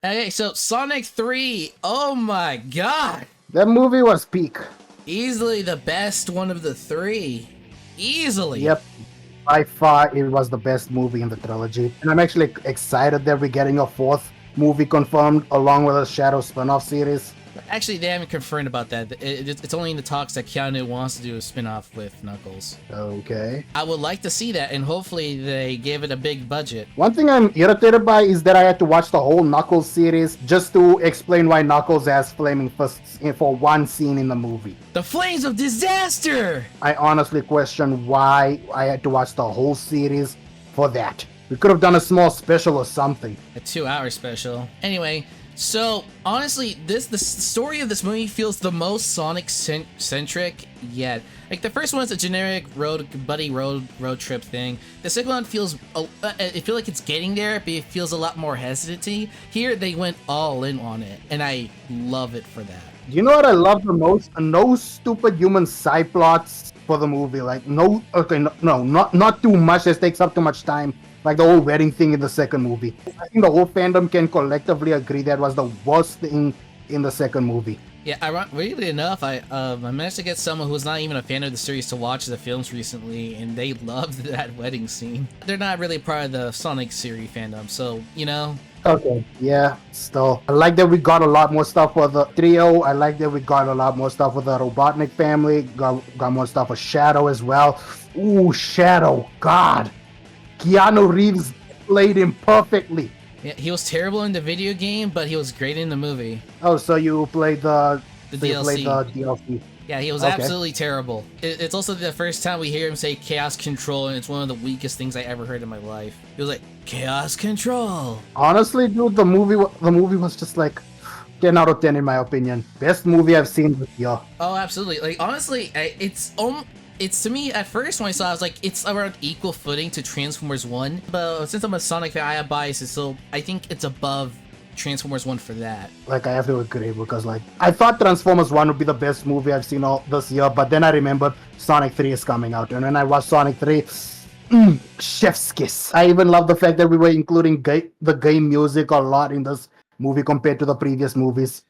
Okay, so Sonic 3, oh my god! That movie was peak. Easily the best one of the three. Easily. Yep. By far, it was the best movie in the trilogy. And I'm actually excited that we're getting a fourth movie confirmed along with a Shadow spin-off series. Actually, they haven't confirmed about that. It's only in the talks that Keanu wants to do a spin-off with Knuckles. Okay. I would like to see that, and hopefully they give it a big budget. One thing I'm irritated by is that I had to watch the whole Knuckles series just to explain why Knuckles has flaming fists for one scene in the movie. The Flames of Disaster! I honestly question why I had to watch the whole series for that. We could have done a small special or something. A 2-hour special. Anyway, so honestly, the story of this movie feels the most Sonic centric yet. Like the first one is a generic road trip thing. The second one feels, I feel like it's getting there, but it feels a lot more hesitancy. Here they went all in on it, and I love it for that. You know what I love the most? No stupid human side plots for the movie. Like no, okay, no, not too much. This takes up too much time. Like the whole wedding thing in the second movie. I think the whole fandom can collectively agree that was the worst thing in the second movie. Yeah, weirdly enough, I managed to get someone who's not even a fan of the series to watch the films recently, and they loved that wedding scene. They're not really part of the Sonic series fandom, so, you know. Okay, yeah, still. I like that we got a lot more stuff for the trio. I like that we got a lot more stuff with the Robotnik family. Got more stuff for Shadow as well. Ooh, Shadow, God. Keanu Reeves played him perfectly. Yeah, he was terrible in the video game, but he was great in the movie. Oh, so you played the DLC. DLC. Yeah, he was absolutely terrible. It's also the first time we hear him say Chaos Control, and it's one of the weakest things I ever heard in my life. He was like, Chaos Control! Honestly, dude, the movie was just like 10 out of 10 in my opinion. Best movie I've seen this year. Oh, absolutely. Like, honestly, it's to me, at first when I saw it, I was like, it's around equal footing to Transformers 1. But since I'm a Sonic fan, I have biases, so I think it's above Transformers 1 for that. Like, I have to agree because, like, I thought Transformers 1 would be the best movie I've seen all this year, but then I remembered Sonic 3 is coming out. And when I watched Sonic 3, chef's kiss. I even love the fact that we were including the game music a lot in this movie compared to the previous movies.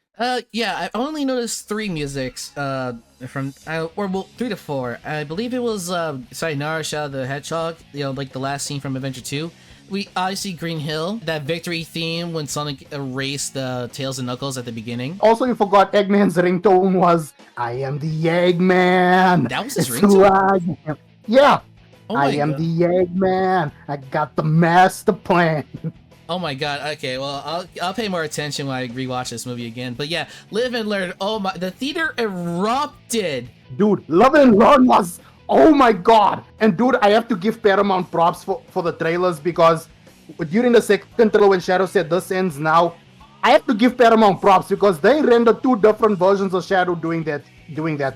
Yeah, I only noticed 3 musics, from, 3 to 4. I believe it was, Sayonara Shadow the Hedgehog, you know, like the last scene from Adventure 2. We obviously Green Hill, that victory theme when Sonic erased the Tails and Knuckles at the beginning. Also, you forgot Eggman's ringtone was, I am the Eggman. That was his It's ringtone? who I am. Yeah. Oh I am God. the Eggman. I got the master plan. Oh my god, okay, well, I'll pay more attention when I rewatch this movie again. But yeah, live and learn. Oh my, the theater erupted! Dude, Love and Learn was, oh my god. And dude, I have to give Paramount props for the trailers because during the second trailer when Shadow said this ends now, I have to give Paramount props because they rendered 2 different versions of Shadow doing that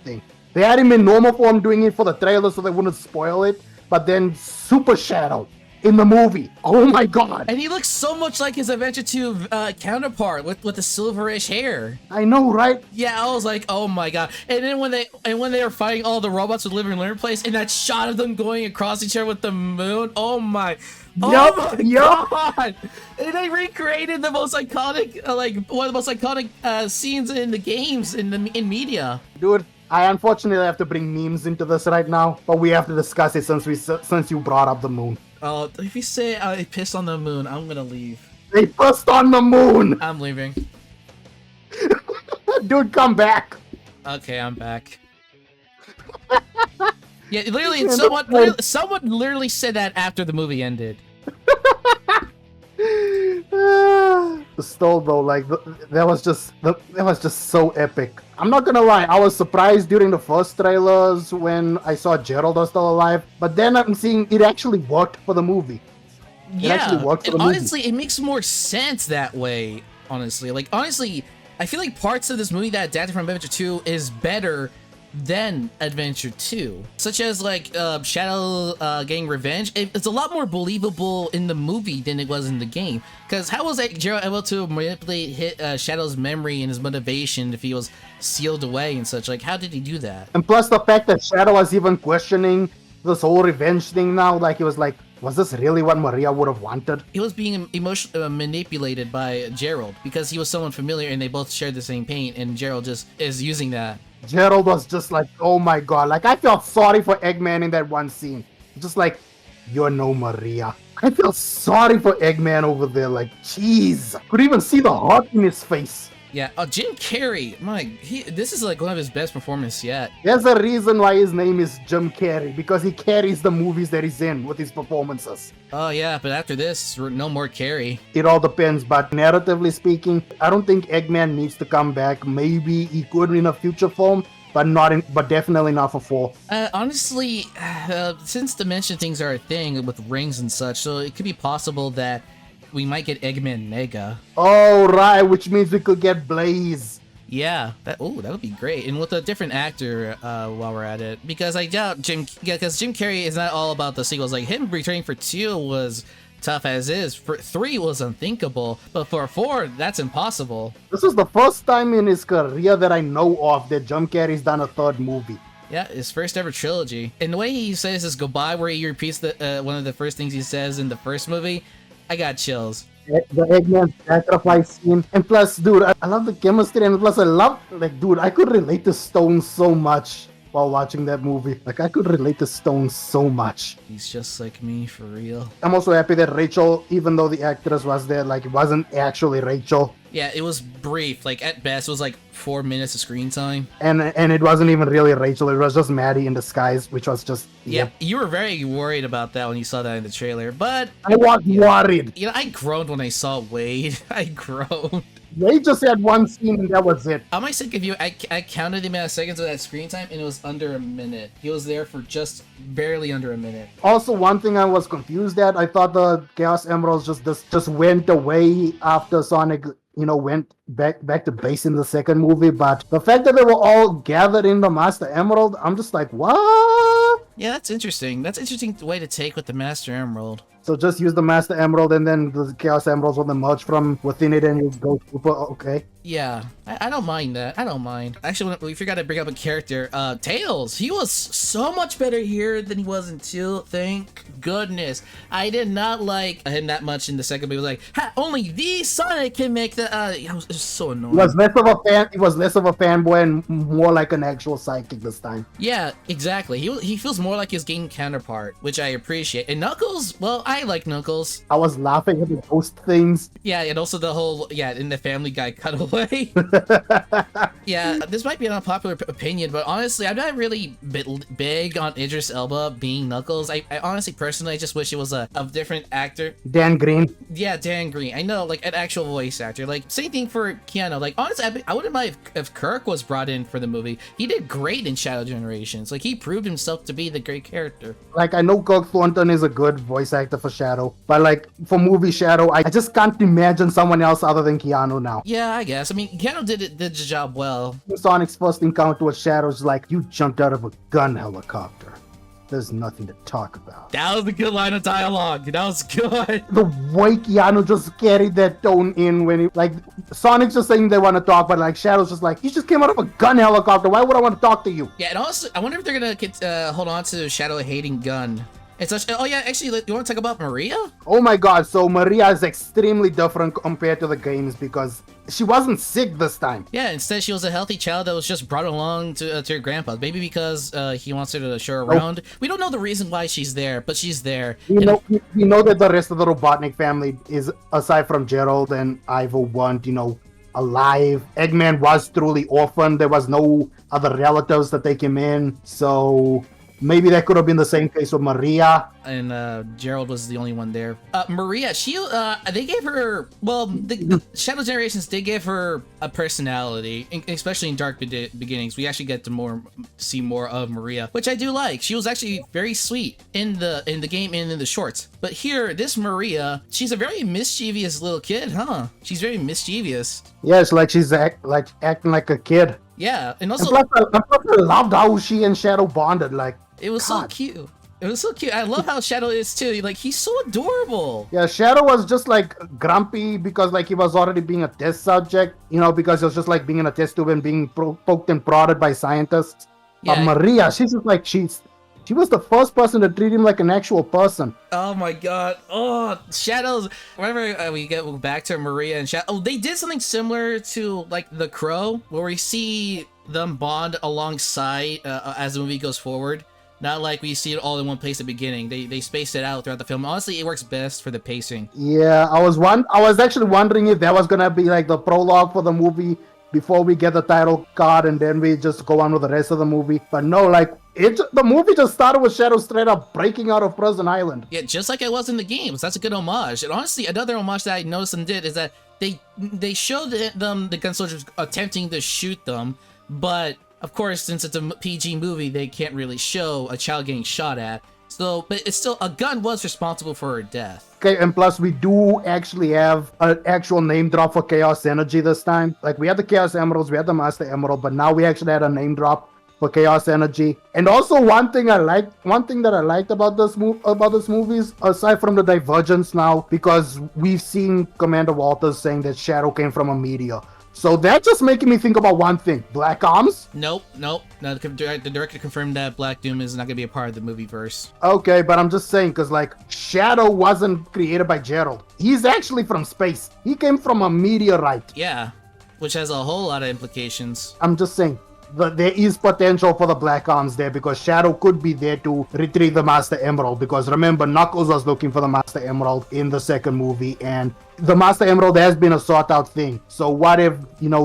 thing. They had him in normal form doing it for the trailer so they wouldn't spoil it, but then Super Shadow in the movie. Oh my god. And he looks so much like his Adventure 2 counterpart with the silverish hair. I know, right? Yeah, I was like, oh my god. And then when they were fighting all the robots with Live and Learn place, and that shot of them going across each other with the moon, oh my god. And they recreated the most iconic, like one of the most iconic scenes in the games in media. Dude, I unfortunately have to bring memes into this right now, but we have to discuss it since you brought up the moon. Oh, if you say I pissed on the moon, I'm gonna leave. They pissed on the moon! I'm leaving. Dude, come back! Okay, I'm back. Yeah, literally, someone literally said that after the movie ended. Still though, like that was just so epic. I'm not gonna lie, I was surprised during the first trailers when I saw Gerald was still alive, but then I'm seeing it actually worked for the movie. Yeah, and honestly, it makes more sense that way. Honestly, I feel like parts of this movie that adapted from Adventure 2 is better than Adventure 2, such as like Shadow getting revenge. It's a lot more believable in the movie than it was in the game. Because how was Gerald able to manipulate Shadow's memory and his motivation if he was sealed away and such? Like, how did he do that? And plus the fact that Shadow was even questioning this whole revenge thing now, like he was like, was this really what Maria would have wanted? He was being emotionally manipulated by Gerald because he was someone familiar and they both shared the same pain, and Gerald just is using that. Gerald was just like, oh my god, like I felt sorry for Eggman in that one scene. Just like, you're no Maria. I felt sorry for Eggman over there, like, jeez. Could even see the heart in his face. Yeah, Jim Carrey, this is like one of his best performances yet. There's a reason why his name is Jim Carrey, because he carries the movies that he's in with his performances. Oh yeah, but after this, no more Carrey. It all depends, but narratively speaking, I don't think Eggman needs to come back. Maybe he could in a future film, but definitely not for 4. Honestly, since dimension things are a thing with rings and such, so it could be possible that we might get Eggman Mega. Oh, right, which means we could get Blaze. Yeah, that would be great, and with a different actor while we're at it, because I doubt because Jim Carrey is not all about the sequels. Like him returning for 2 was tough as is. For 3 was unthinkable, but for 4, that's impossible. This is the first time in his career that I know of that Jim Carrey's done a 3rd movie. Yeah, his first ever trilogy. And the way he says his goodbye, where he repeats one of the first things he says in the first movie, I got chills. The Eggman sacrifice scene. And plus, dude, I love the chemistry. And plus, I could relate to Stone so much while watching that movie. Like, I could relate to Stone so much. He's just like me, for real. I'm also happy that Rachel, even though the actress was there, like, it wasn't actually Rachel. Yeah, it was brief. Like, at best, it was like 4 minutes of screen time. And it wasn't even really Rachel. It was just Maddie in disguise, which was just... Yeah, you were very worried about that when you saw that in the trailer, but... I was worried. You know, I groaned when I saw Wade. I groaned. They just had one scene and that was it. On my sick of you, I counted the amount of seconds of that screen time and it was under a minute. He was there for just barely under a minute. Also, one thing I was confused at, I thought the Chaos Emeralds just went away after Sonic, went back to base in the second movie, but the fact that they were all gathered in the Master Emerald, I'm just like, what? Yeah, that's interesting. That's an interesting way to take with the Master Emerald. So just use the Master Emerald and then the Chaos Emeralds will emerge from within it and you go super, okay. Yeah, I don't mind that. I don't mind. Actually, we forgot to bring up a character. Tails. He was so much better here than he was in 2. Thank goodness. I did not like him that much in the second movie. Like, only the Sonic can make the. It was so annoying. He was less of a fan. He was less of a fanboy and more like an actual sidekick this time. Yeah, exactly. He feels more like his game counterpart, which I appreciate. And Knuckles, well, I like Knuckles. I was laughing at the ghost things. Yeah, and also the whole in the Family Guy cutaway. Yeah, this might be an unpopular opinion, but honestly, I'm not really big on Idris Elba being Knuckles. I honestly, personally, I just wish it was a different actor. Dan Green. Yeah, Dan Green. I know, like an actual voice actor. Like same thing for Keanu. Like honestly, I wouldn't mind if Kirk was brought in for the movie. He did great in Shadow Generations. Like he proved himself to be the great character. Like I know Kirk Thornton is a good voice actor for Shadow, but like for movie Shadow, I just can't imagine someone else other than Keanu now. Yeah, I guess. I mean, Keanu did the job well. Sonic's first encounter with Shadow is like, you jumped out of a gun helicopter. There's nothing to talk about. That was a good line of dialogue. That was good. The way Keanu just carried that tone in when he, like, Sonic's just saying they want to talk, but like Shadow's just like, you just came out of a gun helicopter. Why would I want to talk to you? Yeah, and also, I wonder if they're gonna hold on to Shadow hating gun. It's such. Oh yeah, actually, you want to talk about Maria? Oh my god, so Maria is extremely different compared to the games because she wasn't sick this time. Yeah, instead she was a healthy child that was just brought along to her grandpa. Maybe because he wants her to show her around. We don't know the reason why she's there, but she's there. We know that the rest of the Robotnik family is, aside from Gerald and Ivo, weren't, alive. Eggman was truly orphaned. There was no other relatives to take him in, so maybe that could have been the same case with Maria. And Gerald was the only one there. Maria, they gave her, well, the Shadow Generations did give her a personality, especially in Dark Beginnings. We actually get to see more of Maria, which I do like. She was actually very sweet in the game and in the shorts. But here, this Maria, she's a very mischievous little kid, huh? She's very mischievous. Yeah, it's like she's acting like a kid. Yeah, and also, and plus I loved how she and Shadow bonded. Like, it was so cute. It was so cute. I love how Shadow is too. Like, he's so adorable. Yeah, Shadow was just like grumpy because like he was already being a test subject, because he was just like being in a test tube and being poked and prodded by scientists. Yeah. But Maria, she's just like, she's She was the first person to treat him like an actual person. Oh my god. Oh, Shadows. Whenever we get back to Maria and Shadow, they did something similar to like The Crow, where we see them bond alongside as the movie goes forward. Not like we see it all in one place at the beginning. They spaced it out throughout the film. Honestly, it works best for the pacing. Yeah, I was actually wondering if that was gonna be like the prologue for the movie before we get the title card, and then we just go on with the rest of the movie. But no, like the movie just started with Shadow straight up breaking out of Prison Island. Yeah, just like it was in the games. That's a good homage. And honestly, another homage that I noticed them did is that they showed them the gun soldiers attempting to shoot them, but of course, since it's a PG movie, they can't really show a child getting shot at. So, but it's still, a gun was responsible for her death. Okay, and plus we do actually have an actual name drop for Chaos Energy this time. Like, we had the Chaos Emeralds, we had the Master Emerald, but now we actually had a name drop for Chaos Energy. And also one thing that I liked about this movies, aside from the divergence now, because we've seen Commander Walters saying that Shadow came from a meteor. So that's just making me think about one thing. Black Arms? Nope. No, the director confirmed that Black Doom is not going to be a part of the movie verse. Okay, but I'm just saying, because, like, Shadow wasn't created by Gerald. He's actually from space. He came from a meteorite. Yeah, which has a whole lot of implications. I'm just saying, there is potential for the Black Arms there, because Shadow could be there to retrieve the Master Emerald. Because remember, Knuckles was looking for the Master Emerald in the second movie, and the Master Emerald has been a sought-out thing. So what if,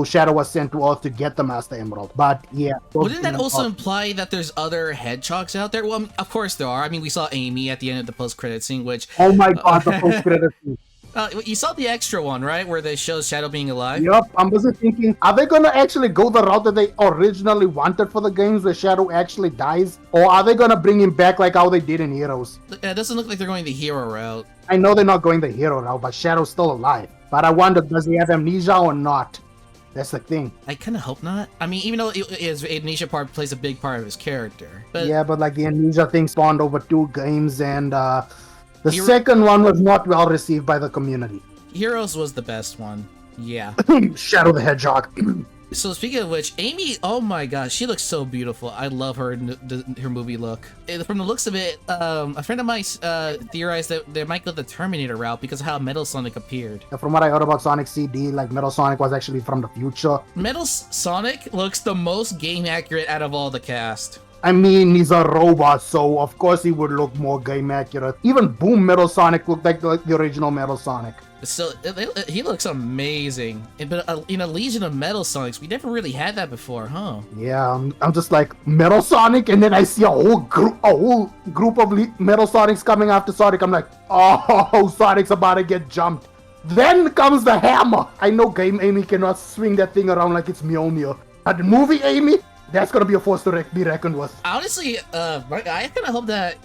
Shadow was sent to Earth to get the Master Emerald? But yeah. Wouldn't that also imply that there's other hedgehogs out there? Well, of course there are. I mean, we saw Amy at the end of the post-credit scene, which... Oh my god, the post-credit scene. You saw the extra one, right? Where they show Shadow being alive? Yup, I'm just thinking, are they gonna actually go the route that they originally wanted for the games where Shadow actually dies? Or are they gonna bring him back like how they did in Heroes? It doesn't look like they're going the hero route. I know they're not going the hero route, but Shadow's still alive. But I wonder, does he have amnesia or not? That's the thing. I kind of hope not. I mean, even though his amnesia part plays a big part of his character. But yeah, but like the amnesia thing spawned over 2 games, and the second one was not well received by the community. Heroes was the best one. Yeah. Shadow the Hedgehog. So speaking of which, Amy, oh my gosh, she looks so beautiful. I love her her movie look. From the looks of it, a friend of mine theorized that they might go the Terminator route because of how Metal Sonic appeared. From what I heard about Sonic CD, like Metal Sonic was actually from the future. Metal Sonic looks the most game accurate out of all the cast. I mean, he's a robot, so of course he would look more game accurate. Even Boom Metal Sonic looked like the original Metal Sonic. So he looks amazing. But in a Legion of Metal Sonics, we never really had that before, huh? Yeah, I'm just like Metal Sonic, and then I see a whole group of Metal Sonics coming after Sonic. I'm like, oh, Sonic's about to get jumped. Then comes the hammer. I know Game Amy cannot swing that thing around like it's Mjolnir. But the movie Amy, that's gonna be a force to be reckoned with. Honestly, I kind of hope that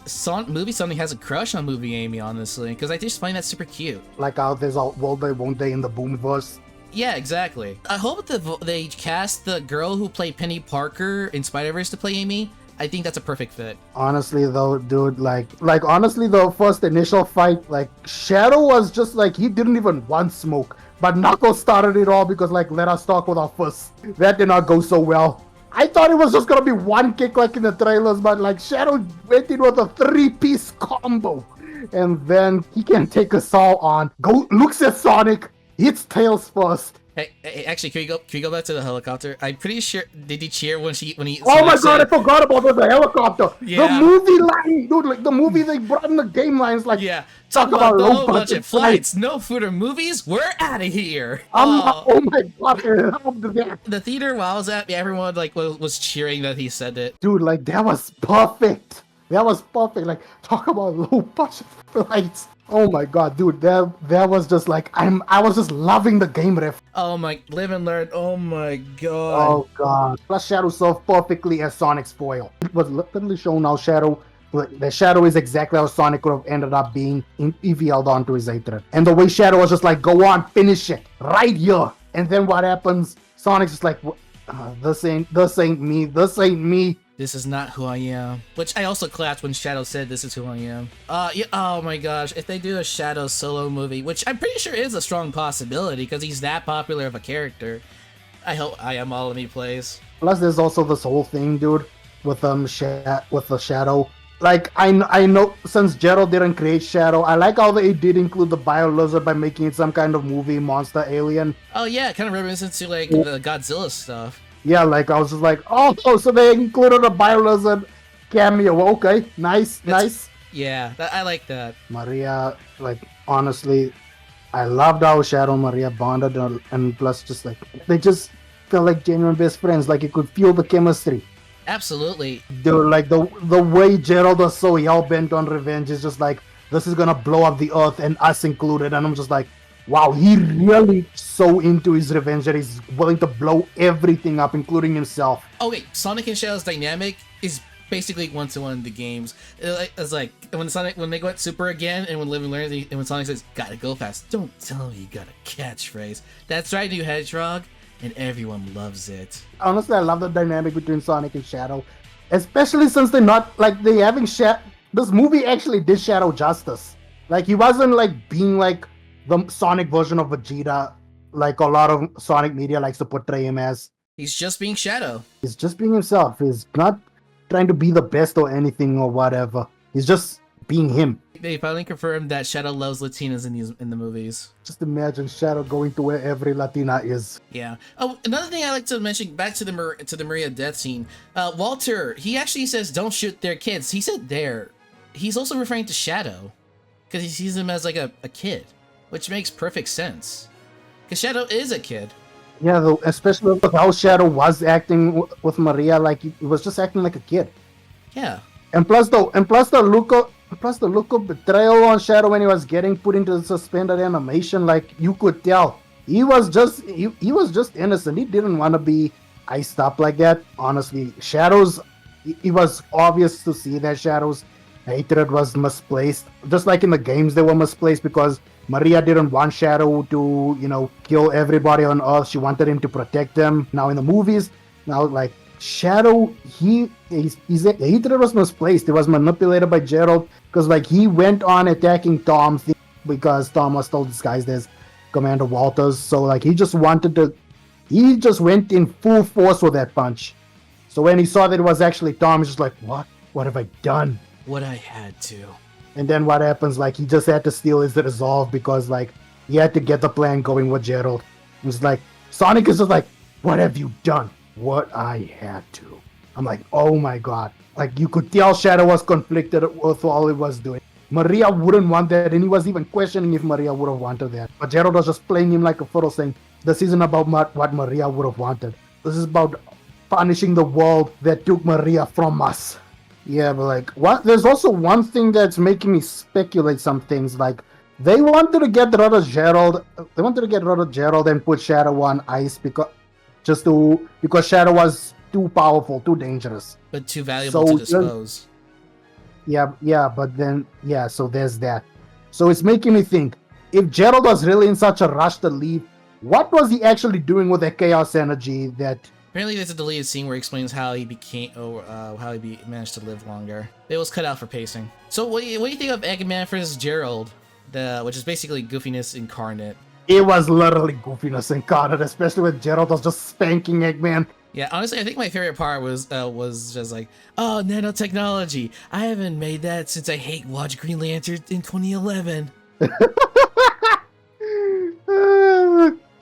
movie Sonic has a crush on movie Amy, honestly, because I just find that super cute. Like how there's a will they, won't they in the Boomverse. Yeah, exactly. I hope they cast the girl who played Penny Parker in Spider-Verse to play Amy. I think that's a perfect fit. Honestly though, dude, like honestly, the first initial fight, like Shadow was just like, he didn't even want smoke. But Knuckles started it all because like, let us talk with our fists. That did not go so well. I thought it was just gonna be one kick like in the trailers, but like Shadow went in with a 3-piece combo. And then he can take us all on. Looks at Sonic, hits Tails first. Hey, actually, can we go back to the helicopter? I'm pretty sure, did he cheer when he Oh my god, I forgot about the helicopter. Yeah. The movie line, dude, like the movie they brought in the game lines, like, yeah. Talk about low budget flights, no food or movies, we're out of here. Oh my god, I loved that. The theater while I was at, everyone like was cheering that he said it. Dude, like that was perfect. That was perfect. Like, talk about low budget flights. Oh my god, dude, that was just like, I was just loving the game riff. Oh my, live and learn. Oh my god. Oh god. Plus Shadow served perfectly as Sonic's foil. It was literally shown how the Shadow is exactly how Sonic could have ended up being if he held on to his hatred. And the way Shadow was just like, go on, finish it, right here. And then what happens? Sonic's just like, this ain't me, this ain't me. This is not who I am. Which I also clapped when Shadow said, this is who I am. Yeah, oh my gosh, if they do a Shadow solo movie, which I'm pretty sure is a strong possibility because he's that popular of a character, I hope I Am All of Me plays. Plus there's also this whole thing, dude, with the Shadow like I know since Gerald didn't create Shadow, I like how they did include the Bio Lizard by making it some kind of movie monster alien. Oh yeah, kind of reminiscent to like the Godzilla stuff. Yeah, like I was just like, oh, so they included a Bio Lizard cameo. Okay, nice. Yeah, I like that. Maria, like honestly, I loved how Shadow and Maria bonded, and plus just like they just felt like genuine best friends. Like you could feel the chemistry. Absolutely. Dude, like the way Gerald was so hell bent on revenge is just like this is gonna blow up the earth and us included, and I'm just like, wow, he really so into his revenge that he's willing to blow everything up, including himself. Okay, Sonic and Shadow's dynamic is basically one-to-one in the games. It's like when they go at Super again, and when Living learns, and when Sonic says, "Gotta go fast," don't tell me you got a catchphrase. That's right, new Hedgehog, and everyone loves it. Honestly, I love the dynamic between Sonic and Shadow, especially since they're not like they having This movie actually did Shadow justice. Like he wasn't like being like the Sonic version of Vegeta, like a lot of Sonic media likes to portray him as. He's just being Shadow. He's just being himself. He's not trying to be the best or anything or whatever. He's just being him. They finally confirmed that Shadow loves Latinas in the movies. Just imagine Shadow going to where every Latina is. Yeah. Oh, another thing I like to mention back to the Maria death scene. Walter, he actually says, "Don't shoot their kids." He said "there." He's also referring to Shadow because he sees him as like a kid, which makes perfect sense. Because Shadow is a kid. Yeah, though, especially with how Shadow was acting with Maria, like he was just acting like a kid. Yeah. And plus the look of betrayal on Shadow when he was getting put into the suspended animation, like you could tell he was just innocent. He didn't want to be iced up like that. Honestly, Shadow's it was obvious to see that Shadow's hatred was misplaced. Just like in the games, they were misplaced because Maria didn't want Shadow to, kill everybody on Earth. She wanted him to protect them. Now in the movies, like Shadow, his hatred was misplaced. It was manipulated by Gerald because like he went on attacking Tom because Tom was still disguised as Commander Walters. So like he just went in full force with that punch. So when he saw that it was actually Tom, he's just like, what? What have I done? What I had to. And then what happens, like, he just had to steal his resolve because, like, he had to get the plan going with Gerald. It was like, Sonic is just like, what have you done? What I had to. I'm like, oh my god. Like, you could tell Shadow was conflicted with all he was doing. Maria wouldn't want that, and he was even questioning if Maria would have wanted that. But Gerald was just playing him like a fiddle, saying, this isn't about what Maria would have wanted. This is about punishing the world that took Maria from us. Yeah, but like, what? There's also one thing that's making me speculate some things. Like, they wanted to get rid of Gerald. They wanted to get rid of Gerald and put Shadow on ice because Shadow was too powerful, too dangerous, but too valuable to dispose. So there's that. So it's making me think: if Gerald was really in such a rush to leave, what was he actually doing with that chaos energy that? Apparently, there's a deleted scene where he explains how he managed to live longer. It was cut out for pacing. So, what do you think of Eggman vs. Gerald, which is basically goofiness incarnate? It was literally goofiness incarnate, especially when Gerald was just spanking Eggman. Yeah, honestly, I think my favorite part was just like, oh, nanotechnology. I haven't made that since I hate watch Green Lantern in 2011.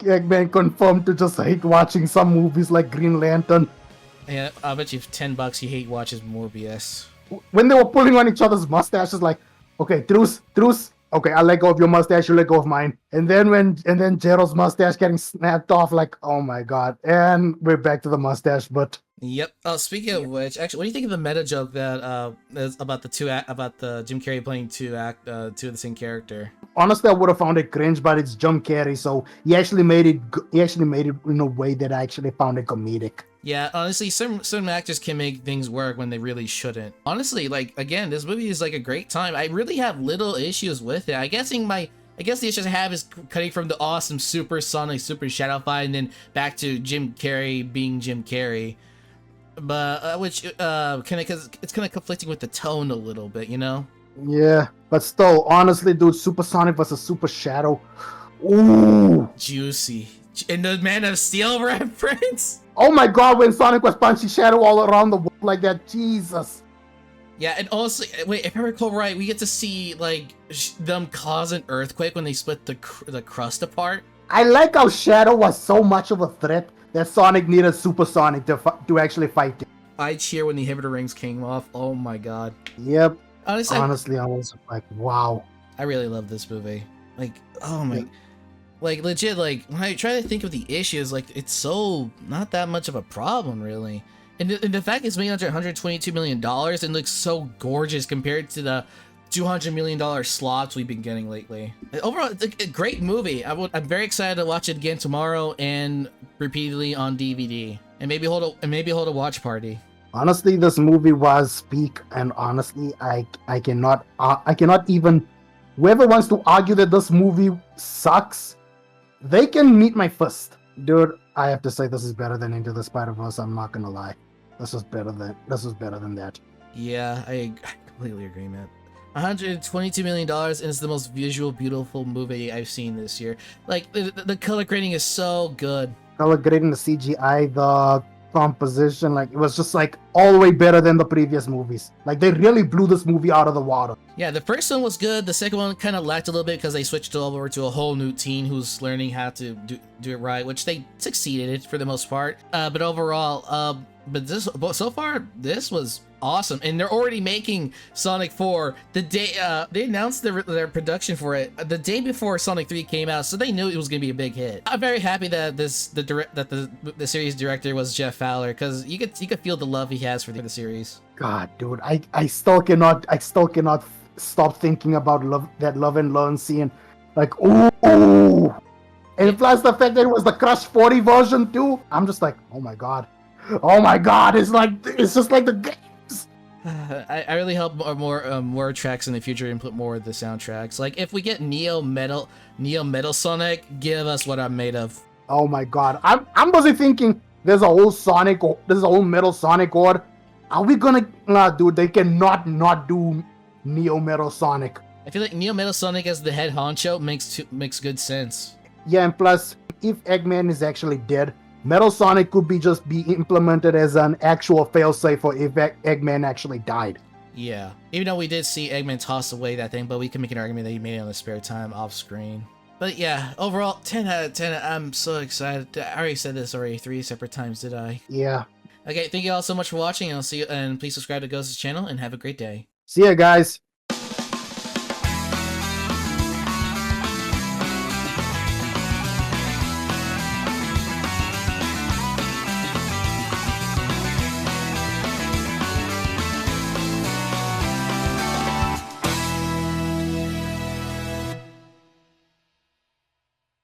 Eggman confirmed to just hate watching some movies like Green Lantern. Yeah, I bet you $10 he hate watches Morbius. When they were pulling on each other's mustaches, like, okay, truce. Okay, I'll let go of your mustache, you let go of mine. And then Gerald's mustache getting snapped off, like, oh my god. And we're back to the mustache, but. Yep. Oh, speaking of which, actually, what do you think of the meta joke that is about the Jim Carrey playing two of the same character? Honestly, I would have found it cringe, but it's Jim Carrey, so he actually made it in a way that I actually found it comedic. Yeah, honestly, some actors can make things work when they really shouldn't. Honestly, like, again, this movie is like a great time. I really have little issues with it. I guess the issues I have is cutting from the awesome Super Sonic, Super Shadow fight, and then back to Jim Carrey being Jim Carrey. But which it's kind of conflicting with the tone a little bit, you know? Yeah, but still, honestly, dude, Super Sonic versus Super Shadow. Ooh, juicy. And the Man of Steel reference. Oh my god, when Sonic was punching Shadow all around the world like that, Jesus. Yeah, and also, wait, if I recall right, we get to see like them cause an earthquake when they split the crust apart. I like how Shadow was so much of a threat that Sonic needed Super Sonic to actually fight him. I cheer when the inhibitor rings came off. Oh my god. Yep. Honestly, I was like, wow. I really love this movie. Like, oh my, Yeah. like legit. Like when I try to think of the issues, like it's so not that much of a problem, really. And the fact it's made under 122 million dollars and looks so gorgeous compared to the 200 million dollar slots we've been getting lately. Overall, it's a great movie. I'm very excited to watch it again tomorrow and repeatedly on DVD, and maybe hold a watch party. Honestly, this movie was peak, and honestly, I cannot even. Whoever wants to argue that this movie sucks, they can meet my fist, dude. I have to say this is better than Into the Spider-Verse. I'm not gonna lie, this was better than that. Yeah, I completely agree, man. $122 million and it's the most visual, beautiful movie I've seen this year. Like, the color grading is so good. Color grading, the CGI, the composition, like it was just like all the way better than the previous movies. Like they really blew this movie out of the water. Yeah, the first one was good. The second one kind of lacked a little bit because they switched over to a whole new team who's learning how to do it right, which they succeeded for the most part. But overall, but so far this was awesome, and they're already making Sonic 4 the day they announced their production for it the day before Sonic 3 came out, so they knew it was gonna be a big hit. I'm very happy that the series director was Jeff Fowler, because you could feel the love he has for the series. God, dude, I still cannot stop thinking about Love and Learn scene. Like, ooh, and plus the fact that it was the Crush 40 version too. I'm just like, oh my god, it's just like the games. I really hope more tracks in the future and put more of the soundtracks. Like if we get Neo Metal Sonic, give us What I'm Made Of. Oh my god, I'm busy thinking there's a whole Metal Sonic Horde. Are we gonna? Nah, dude, they cannot not do Neo Metal Sonic. I feel like Neo Metal Sonic as the head honcho makes good sense. Yeah, and plus, if Eggman is actually dead, Metal Sonic could be implemented as an actual failsafe for if Eggman actually died. Yeah, even though we did see Eggman toss away that thing, but we can make an argument that he made it on the spare time off screen. But yeah, overall, 10 out of 10. I'm so excited. I already said this 3 separate times, did I? Yeah. Okay, thank you all so much for watching, and I'll see you. And please subscribe to Ghost's channel, and have a great day. See ya, guys.